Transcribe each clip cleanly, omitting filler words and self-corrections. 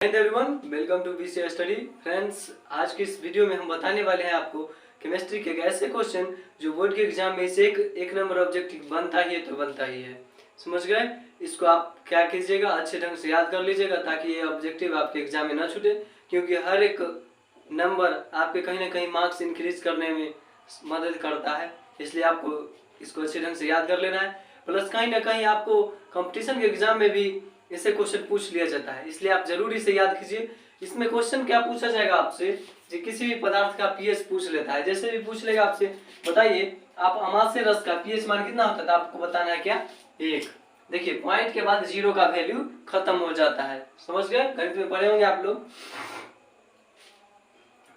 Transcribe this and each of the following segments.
Everyone, welcome to BCA study. Friends, आज की इस वीडियो में हम बताने वाले हैं आपको केमिस्ट्री के एक ऐसे क्वेश्चन जो बोर्ड के एग्जाम में से एक नंबर ऑब्जेक्टिव बनता ही है तो बनता ही है। समझ गए? इसको आप क्या कीजिएगा, अच्छे ढंग से याद कर लीजिएगा ताकि ये ऑब्जेक्टिव आपके एग्जाम में ना छूटे, क्योंकि हर एक नंबर आपके कहीं ना कहीं मार्क्स इंक्रीज करने में मदद करता है। इसलिए आपको इसको अच्छे ढंग से याद कर लेना है। प्लस कहीं ना कहीं आपको कंपटीशन के एग्जाम में भी इससे क्वेश्चन पूछ लिया जाता है, इसलिए आप जरूरी से याद कीजिए। इसमें क्वेश्चन क्या पूछा जाएगा आपसे, जो किसी भी पदार्थ का पीएच पूछ लेता है। जैसे भी पूछ लेगा आपसे, बताइए आप अमाशय रस का पीएच मान कितना होता है, तो आपको बताना है क्या, 1। देखिए, पॉइंट के बाद 0 का वैल्यू खत्म हो जाता है। समझ गए? गणित में पढ़े होंगे आप लोग,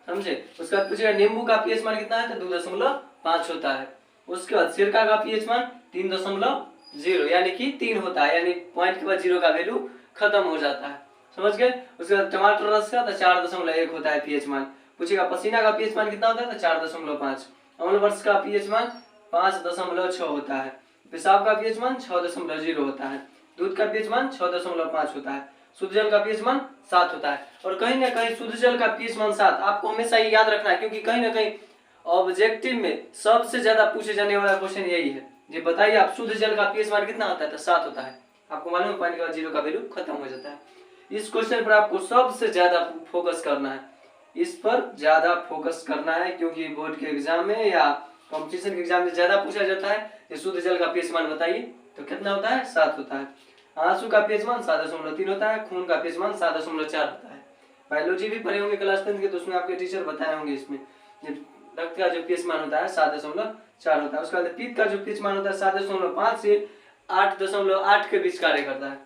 समझे? उसके बाद पूछेगा नींबू का पीएच मान कितना है, तो 2.5 होता है। उसके बाद सिरका का पीएच मान 3.0 यानी कि 3 होता है, यानी पॉइंट के बाद 0 का वैल्यू खत्म हो जाता है। समझ गए? उसके बाद टमाटर रस का तो 4.1 होता है पीएच मान। पूछेगा पसीना का पीएच मान कितना होता है, तो 4.5। अम्ल वर्ष का पीएच मान 5.6 होता है। पेशाब का पीएच मान 6.0 होता है। दूध का पीएच मान 6.5 होता है। शुद्ध जल का पीएच मान 7 होता है। और कहीं ना कहीं शुद्ध जल का पीएच मान 7 आपको हमेशा ये याद रखना है, क्योंकि कहीं ना कहीं ऑब्जेक्टिव में सबसे ज्यादा पूछे जाने वाला क्वेश्चन यही है। ये बताइए आप, शुद्ध जल का पीएच मान कितना होता है, तो 7 होता है। आपको मालूम है, पॉइंट के बाद 0 का वैल्यू खत्म हो जाता है। इस क्वेश्चन पर आपको सबसे ज्यादा फोकस करना है, इस पर ज्यादा फोकस करना है, क्योंकि बोर्ड के एग्जाम में या कंपटीशन के एग्जाम में ज्यादा पूछा जाता है। ये शुद्ध जल का पीएच मान बताइए, तो कितना होता है, 7 होता है। आंसू का पीएच मान 7.3 होता है। खून का पीएच मान 7.4 होता है। बायोलॉजी भी पढ़े होंगे क्लास 10 के, तो उसमें आपके टीचर बताए होंगे। इसमें रक्त का जो पीएच मान होता है 7.4 होता है। उसके बाद पित्त का जो पीएच मान होता है 7.5 से 8.8 के बीच कार्य करता है।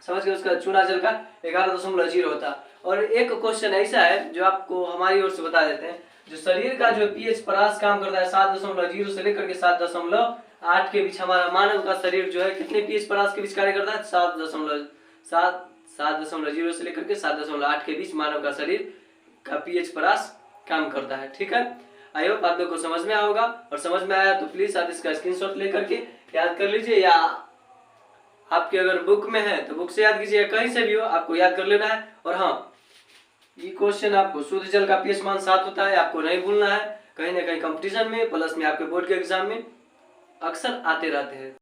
समझ गए? उसका चूना जल का 11.0 होता है। और एक क्वेश्चन ऐसा है जो आपको हमारी ओर से बता देते हैं, जो शरीर का जो पीएच परास काम करता है 7.0 से लेकर के 7.8 के बीच। हमारा मानव का शरीर जो है कितने पीएच परास के बीच कार्य करता है, 7.0 से लेकर के 7.8 के बीच मानव का शरीर का पीएच परास काम करता है। ठीक है, आई होप आप लोग को समझ में आया होगा। और समझ में आया तो प्लीज आप इसका स्क्रीनशॉट लेकर के याद कर लीजिए, या आपके अगर बुक में है तो बुक से याद कीजिए, कहीं से भी हो आपको याद कर लेना है। और हाँ, ये क्वेश्चन आपको शुद्ध जल का पीएच मान 7 होता है, आपको नहीं भूलना है। कहीं ना कहीं कंपटीशन में प्लस में आपके बोर्ड के एग्जाम में अक्सर आते रहते हैं।